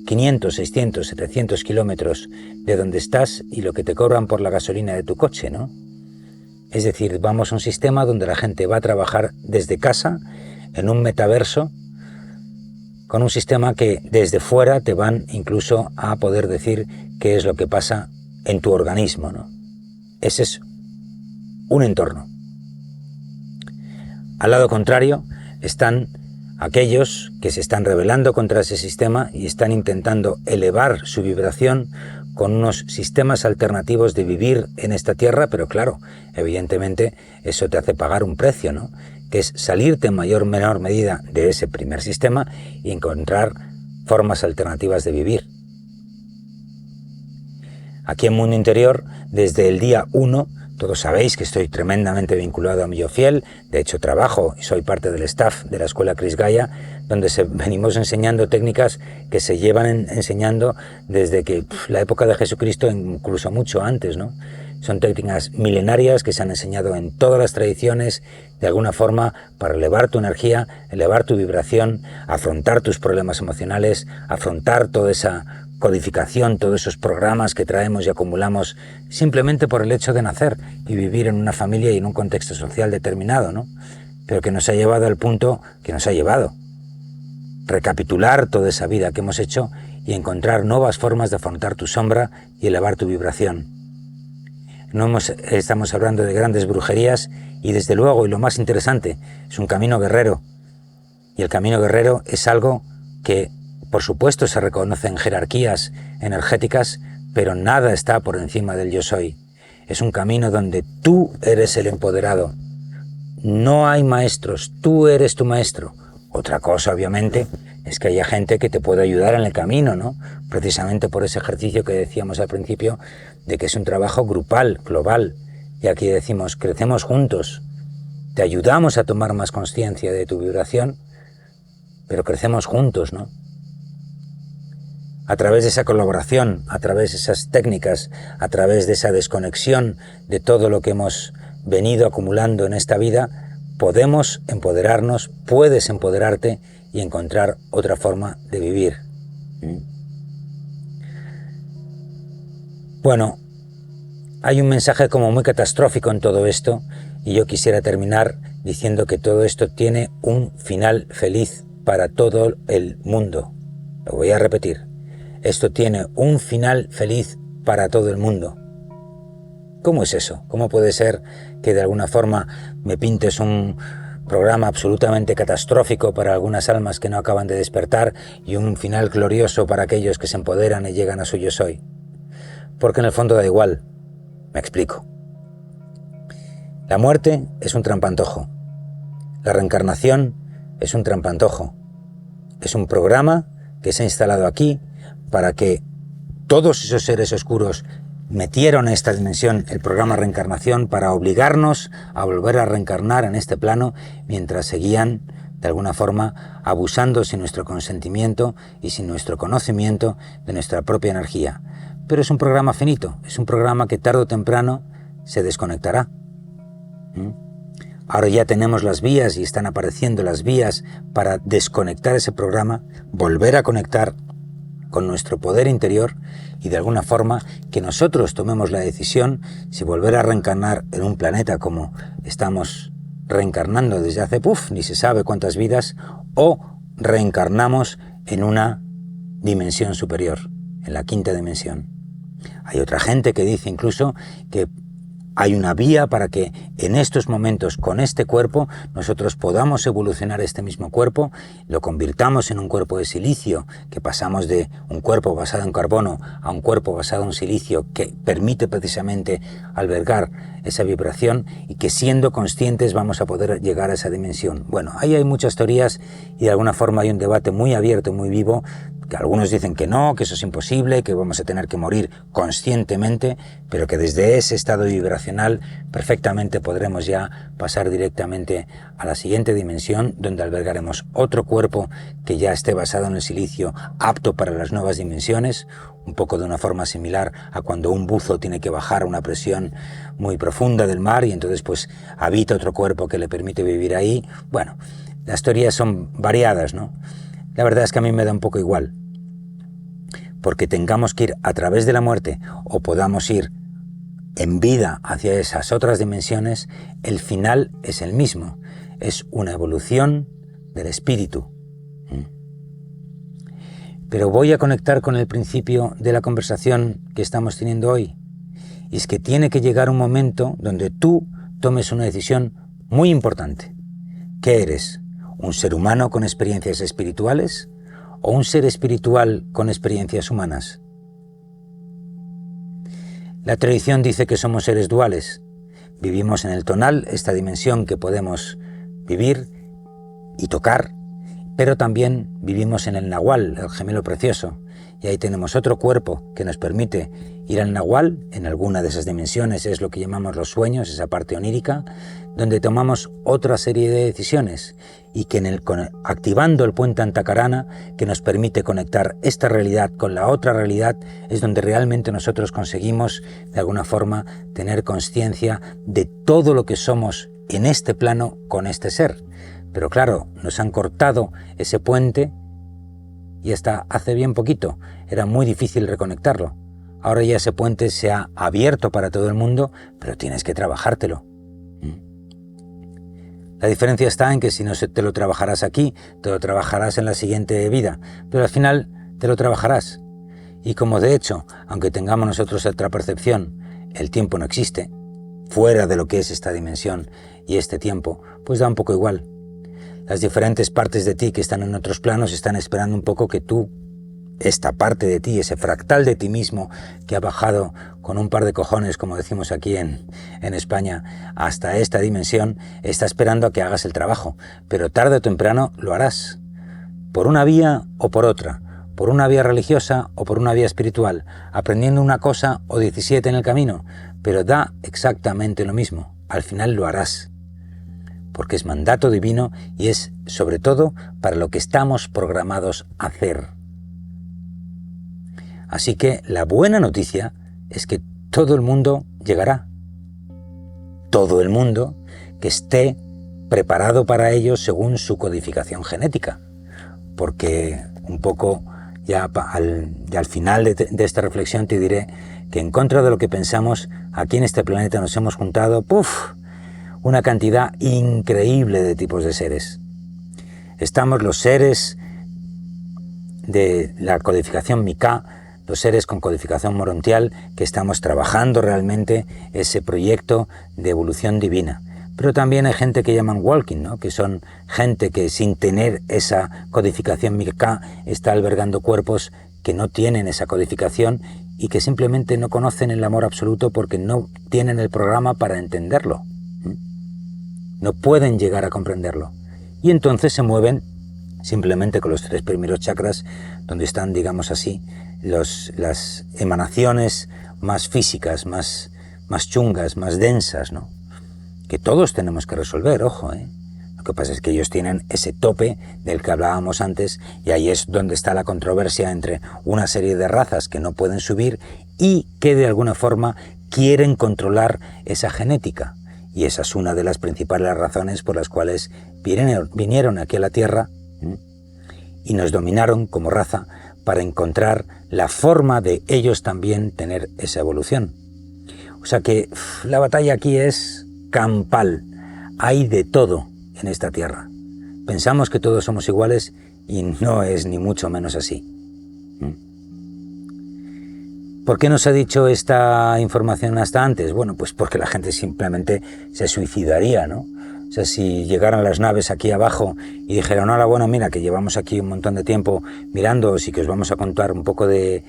[SPEAKER 1] 500, 600, 700 kilómetros de donde estás y lo que te cobran por la gasolina de tu coche, ¿no? Es decir, vamos a un sistema donde la gente va a trabajar desde casa, en un metaverso, con un sistema que desde fuera te van incluso a poder decir qué es lo que pasa en tu organismo, ¿no? Ese es un entorno. Al lado contrario están aquellos que se están rebelando contra ese sistema y están intentando elevar su vibración con unos sistemas alternativos de vivir en esta tierra, pero claro, evidentemente eso te hace pagar un precio, ¿no? Que es salirte en mayor o menor medida de ese primer sistema y encontrar formas alternativas de vivir. Aquí en Mundo Interior, desde el día 1, todos sabéis que estoy tremendamente vinculado a Millo Fiel, de hecho trabajo y soy parte del staff de la Escuela Cris Gaia, donde venimos enseñando técnicas que se llevan enseñando desde que la época de Jesucristo, incluso mucho antes, ¿no? Son técnicas milenarias que se han enseñado en todas las tradiciones, de alguna forma, para elevar tu energía, elevar tu vibración, afrontar tus problemas emocionales, afrontar toda esa codificación, todos esos programas que traemos y acumulamos simplemente por el hecho de nacer y vivir en una familia y en un contexto social determinado, ¿no? Pero que nos ha llevado al punto que nos ha llevado. Recapitular toda esa vida que hemos hecho y encontrar nuevas formas de afrontar tu sombra y elevar tu vibración. Estamos hablando de grandes brujerías y desde luego, y lo más interesante, es un camino guerrero. Y el camino guerrero es algo que, por supuesto, se reconoce en jerarquías energéticas, pero nada está por encima del yo soy. Es un camino donde tú eres el empoderado. No hay maestros, tú eres tu maestro. Otra cosa, obviamente, es que haya gente que te pueda ayudar en el camino, ¿no? Precisamente por ese ejercicio que decíamos al principio, de que es un trabajo grupal, global. Y aquí decimos, crecemos juntos. Te ayudamos a tomar más conciencia de tu vibración, pero crecemos juntos, ¿no? A través de esa colaboración, a través de esas técnicas, a través de esa desconexión de todo lo que hemos venido acumulando en esta vida, podemos empoderarnos, puedes empoderarte y encontrar otra forma de vivir. Bueno, hay un mensaje como muy catastrófico en todo esto y yo quisiera terminar diciendo que todo esto tiene un final feliz para todo el mundo. Lo voy a repetir. Esto tiene un final feliz para todo el mundo. ¿Cómo es eso? ¿Cómo puede ser que de alguna forma me pintes un programa absolutamente catastrófico para algunas almas que no acaban de despertar y un final glorioso para aquellos que se empoderan y llegan a su yo soy? Porque en el fondo da igual. Me explico. La muerte es un trampantojo. La reencarnación es un trampantojo. Es un programa que se ha instalado aquí para que todos esos seres oscuros metieron en esta dimensión el programa reencarnación para obligarnos a volver a reencarnar en este plano mientras seguían, de alguna forma, abusando sin nuestro consentimiento y sin nuestro conocimiento de nuestra propia energía. Pero es un programa finito, es un programa que tarde o temprano se desconectará. Ahora ya tenemos las vías y están apareciendo las vías para desconectar ese programa, volver a conectar con nuestro poder interior y de alguna forma que nosotros tomemos la decisión si volver a reencarnar en un planeta como estamos reencarnando desde hace ni se sabe cuántas vidas, o reencarnamos en una dimensión superior, en la quinta dimensión. Hay otra gente que dice incluso que hay una vía para que en estos momentos, con este cuerpo, nosotros podamos evolucionar este mismo cuerpo, lo convirtamos en un cuerpo de silicio, que pasamos de un cuerpo basado en carbono a un cuerpo basado en silicio que permite precisamente albergar esa vibración y que siendo conscientes vamos a poder llegar a esa dimensión. Bueno, ahí hay muchas teorías y de alguna forma hay un debate muy abierto, muy vivo, que algunos dicen que no, que eso es imposible, que vamos a tener que morir conscientemente, pero que desde ese estado vibracional perfectamente podremos ya pasar directamente a la siguiente dimensión, donde albergaremos otro cuerpo que ya esté basado en el silicio, apto para las nuevas dimensiones, un poco de una forma similar a cuando un buzo tiene que bajar a una presión muy profunda del mar y entonces pues habita otro cuerpo que le permite vivir ahí. Bueno, las teorías son variadas, ¿no? La verdad es que a mí me da un poco igual, porque tengamos que ir a través de la muerte o podamos ir en vida hacia esas otras dimensiones, el final es el mismo, es una evolución del espíritu. Pero voy a conectar con el principio de la conversación que estamos teniendo hoy, y es que tiene que llegar un momento donde tú tomes una decisión muy importante. ¿Qué eres? ¿Un ser humano con experiencias espirituales o un ser espiritual con experiencias humanas? La tradición dice que somos seres duales. Vivimos en el tonal, esta dimensión que podemos vivir y tocar, pero también vivimos en el nahual, el gemelo precioso, y ahí tenemos otro cuerpo que nos permite ir al nahual, en alguna de esas dimensiones es lo que llamamos los sueños, esa parte onírica, donde tomamos otra serie de decisiones y que activando el puente Antacarana, que nos permite conectar esta realidad con la otra realidad, es donde realmente nosotros conseguimos, de alguna forma, tener conciencia de todo lo que somos en este plano con este ser. Pero claro, nos han cortado ese puente y hasta hace bien poquito era muy difícil reconectarlo. Ahora ya ese puente se ha abierto para todo el mundo, pero tienes que trabajártelo. La diferencia está en que si no te lo trabajarás aquí, te lo trabajarás en la siguiente vida, pero al final te lo trabajarás. Y como de hecho, aunque tengamos nosotros otra percepción, el tiempo no existe, fuera de lo que es esta dimensión y este tiempo, pues da un poco igual. Las diferentes partes de ti que están en otros planos están esperando un poco que tú esta parte de ti, ese fractal de ti mismo que ha bajado con un par de cojones, como decimos aquí en España, hasta esta dimensión, está esperando a que hagas el trabajo, pero tarde o temprano lo harás, por una vía o por otra, por una vía religiosa o por una vía espiritual, aprendiendo una cosa o 17 en el camino, pero da exactamente lo mismo, al final lo harás, porque es mandato divino y es sobre todo para lo que estamos programados a hacer. Así que la buena noticia es que todo el mundo llegará. Todo el mundo que esté preparado para ello según su codificación genética. Porque un poco ya al final de esta reflexión te diré que en contra de lo que pensamos, aquí en este planeta nos hemos juntado una cantidad increíble de tipos de seres. Estamos los seres de la codificación Mika, los seres con codificación morontial, que estamos trabajando realmente ese proyecto de evolución divina. Pero también hay gente que llaman walking, ¿no? Que son gente que sin tener esa codificación Mika está albergando cuerpos que no tienen esa codificación y que simplemente no conocen el amor absoluto porque no tienen el programa para entenderlo. No pueden llegar a comprenderlo. Y entonces se mueven simplemente con los 3 primeros chakras, donde están, digamos así, las emanaciones más físicas, más chungas, más densas, ¿no? Que todos tenemos que resolver, ojo, ¿eh? Lo que pasa es que ellos tienen ese tope del que hablábamos antes y ahí es donde está la controversia entre una serie de razas que no pueden subir y que de alguna forma quieren controlar esa genética. Y esa es una de las principales razones por las cuales vinieron aquí a la Tierra y nos dominaron como raza para encontrar la forma de ellos también tener esa evolución. O sea que la batalla aquí es campal. Hay de todo en esta tierra. Pensamos que todos somos iguales y no es ni mucho menos así. ¿Por qué no se ha dicho esta información hasta antes? Bueno, pues porque la gente simplemente se suicidaría, ¿no? O sea, si llegaran las naves aquí abajo y dijeran, hola, bueno, mira, que llevamos aquí un montón de tiempo mirándoos y que os vamos a contar un poco de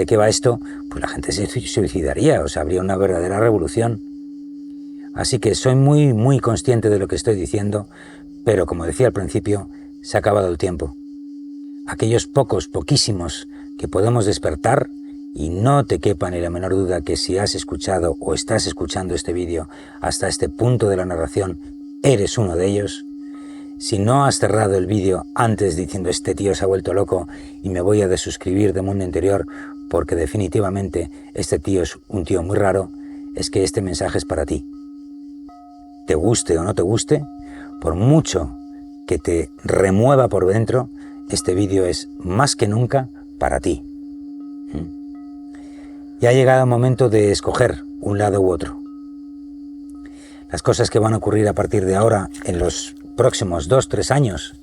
[SPEAKER 1] qué va esto, pues la gente se suicidaría, o sea, habría una verdadera revolución. Así que soy muy, muy consciente de lo que estoy diciendo, pero como decía al principio, se ha acabado el tiempo. Aquellos poquísimos que podemos despertar, y no te quepa ni la menor duda que si has escuchado o estás escuchando este vídeo hasta este punto de la narración, eres uno de ellos. Si no has cerrado el vídeo antes diciendo este tío se ha vuelto loco y me voy a desuscribir de Mundo Interior porque definitivamente este tío es un tío muy raro, es que este mensaje es para ti. Te guste o no te guste, por mucho que te remueva por dentro, este vídeo es más que nunca para ti. Ya ha llegado el momento de escoger un lado u otro. Las cosas que van a ocurrir a partir de ahora, en los próximos 2-3 años,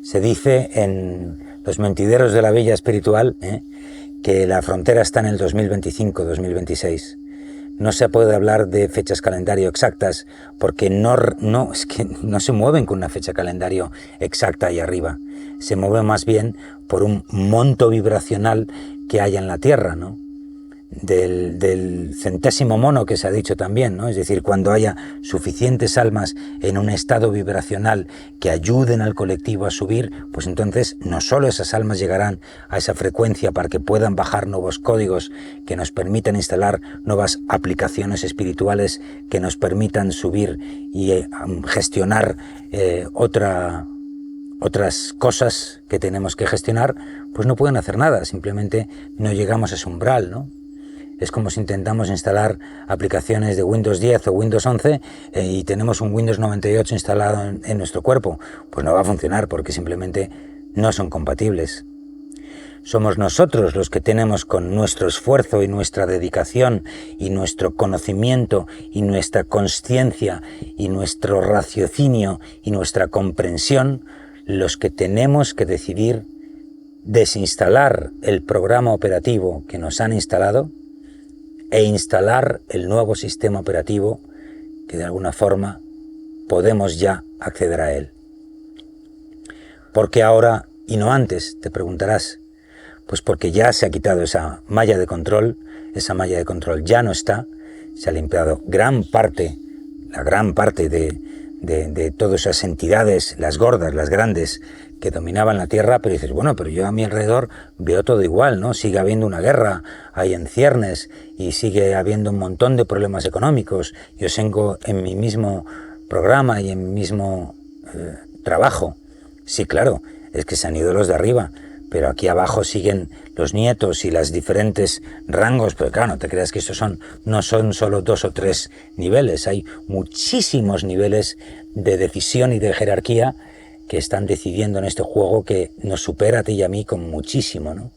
[SPEAKER 1] se dice en los mentideros de la Villa Espiritual que la frontera está en el 2025-2026. No se puede hablar de fechas calendario exactas porque es que no se mueven con una fecha calendario exacta ahí arriba. Se mueven más bien por un monto vibracional que haya en la Tierra, ¿no? Del centésimo mono que se ha dicho también, ¿no? Es decir, cuando haya suficientes almas en un estado vibracional que ayuden al colectivo a subir, pues entonces no solo esas almas llegarán a esa frecuencia para que puedan bajar nuevos códigos que nos permitan instalar nuevas aplicaciones espirituales que nos permitan subir y gestionar otras cosas que tenemos que gestionar, pues no pueden hacer nada, simplemente no llegamos a ese umbral, ¿no? Es como si intentamos instalar aplicaciones de Windows 10 o Windows 11 y tenemos un Windows 98 instalado en nuestro cuerpo. Pues no va a funcionar porque simplemente no son compatibles. Somos nosotros los que tenemos con nuestro esfuerzo y nuestra dedicación y nuestro conocimiento y nuestra consciencia y nuestro raciocinio y nuestra comprensión los que tenemos que decidir desinstalar el programa operativo que nos han instalado e instalar el nuevo sistema operativo que de alguna forma podemos ya acceder a él. ¿Por qué ahora y no antes? Te preguntarás. Pues porque ya se ha quitado esa malla de control ya no está, se ha limpiado la gran parte de todas esas entidades, las gordas, las grandes, que dominaban la Tierra, pero dices, bueno, pero yo a mi alrededor veo todo igual, ¿no? Sigue habiendo una guerra, hay en ciernes, y sigue habiendo un montón de problemas económicos. Yo tengo en mi mismo programa y en mi mismo trabajo. Sí, claro, es que se han ido los de arriba, pero aquí abajo siguen los nietos y los diferentes rangos, pero claro, no te creas que no son solo 2 o 3 niveles, hay muchísimos niveles de decisión y de jerarquía que están decidiendo en este juego que nos supera a ti y a mí con muchísimo, ¿no?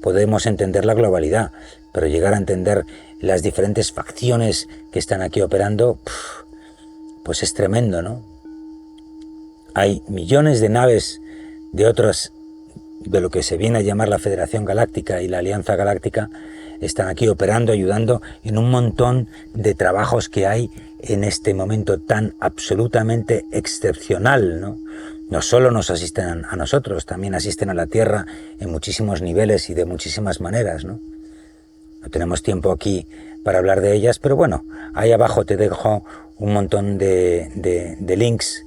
[SPEAKER 1] Podemos entender la globalidad, pero llegar a entender las diferentes facciones que están aquí operando, pues es tremendo, ¿no? Hay millones de naves de lo que se viene a llamar la Federación Galáctica y la Alianza Galáctica, están aquí operando, ayudando en un montón de trabajos que hay en este momento tan absolutamente excepcional, ¿no? No solo nos asisten a nosotros, también asisten a la Tierra en muchísimos niveles y de muchísimas maneras, ¿no? No tenemos tiempo aquí para hablar de ellas, pero bueno, ahí abajo te dejo un montón de links,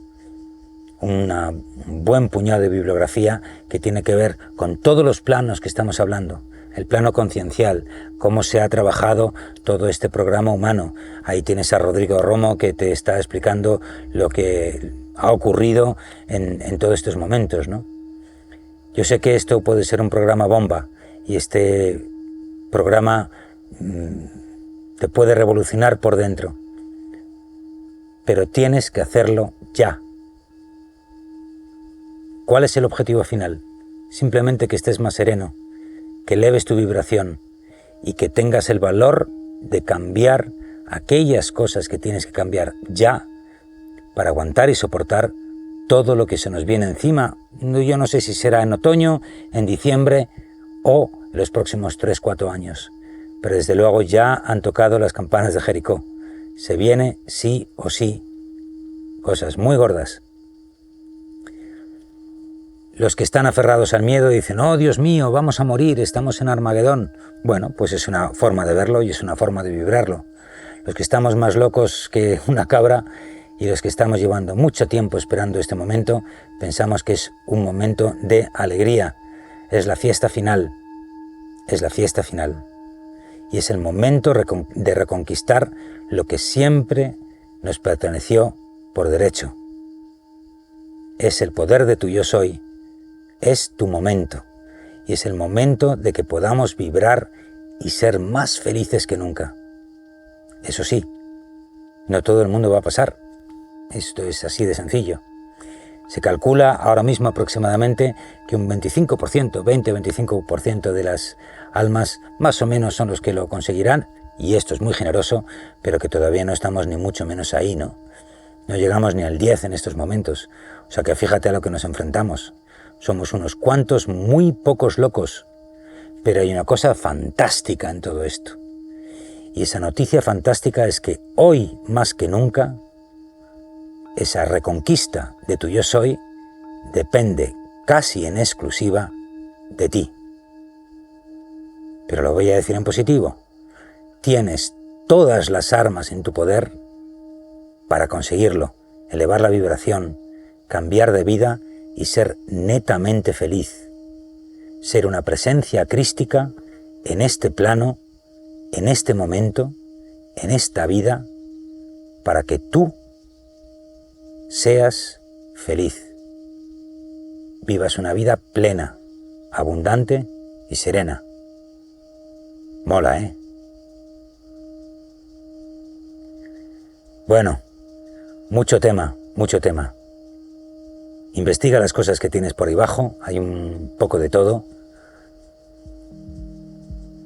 [SPEAKER 1] un buen puñado de bibliografía que tiene que ver con todos los planos que estamos hablando. El plano conciencial, cómo se ha trabajado todo este programa humano. Ahí tienes a Rodrigo Romo que te está explicando lo que ha ocurrido en todos estos momentos, ¿no? Yo sé que esto puede ser un programa bomba y este programa te puede revolucionar por dentro, pero tienes que hacerlo ya. ¿Cuál es el objetivo final? Simplemente que estés más sereno, que eleves tu vibración y que tengas el valor de cambiar aquellas cosas que tienes que cambiar ya para aguantar y soportar todo lo que se nos viene encima. Yo no sé si será en otoño, en diciembre o en los próximos 3-4 años, pero desde luego ya han tocado las campanas de Jericó. Se viene sí o sí cosas muy gordas. Los que están aferrados al miedo dicen, oh Dios mío, vamos a morir, estamos en Armagedón. Bueno, pues es una forma de verlo y es una forma de vibrarlo. Los que estamos más locos que una cabra y los que estamos llevando mucho tiempo esperando este momento, pensamos que es un momento de alegría. Es la fiesta final. Es la fiesta final. Y es el momento de reconquistar lo que siempre nos perteneció por derecho. Es el poder de tu yo soy. Es tu momento, y es el momento de que podamos vibrar y ser más felices que nunca. Eso sí, no todo el mundo va a pasar. Esto es así de sencillo. Se calcula ahora mismo aproximadamente que un 20-25% de las almas más o menos son los que lo conseguirán, y esto es muy generoso, pero que todavía no estamos ni mucho menos ahí, ¿no? No llegamos ni al 10 en estos momentos, o sea que fíjate a lo que nos enfrentamos. Somos unos cuantos muy pocos locos, pero hay una cosa fantástica en todo esto. Y esa noticia fantástica es que hoy, más que nunca, esa reconquista de tu yo soy depende casi en exclusiva de ti. Pero lo voy a decir en positivo. Tienes todas las armas en tu poder para conseguirlo, elevar la vibración, cambiar de vida y ser netamente feliz, ser una presencia crística en este plano, en este momento, en esta vida, para que tú seas feliz, vivas una vida plena, abundante y serena. Mola, ¿eh? Bueno, mucho tema, mucho tema. Investiga las cosas que tienes por ahí abajo, hay un poco de todo.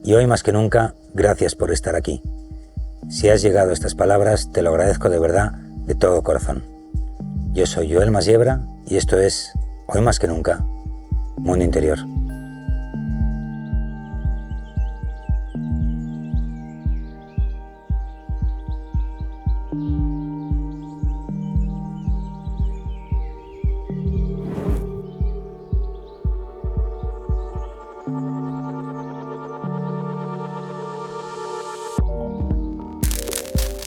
[SPEAKER 1] Y hoy más que nunca, gracias por estar aquí. Si has llegado a estas palabras, te lo agradezco de verdad, de todo corazón. Yo soy Joel Masiebra y esto es, hoy más que nunca, Mundo Interior.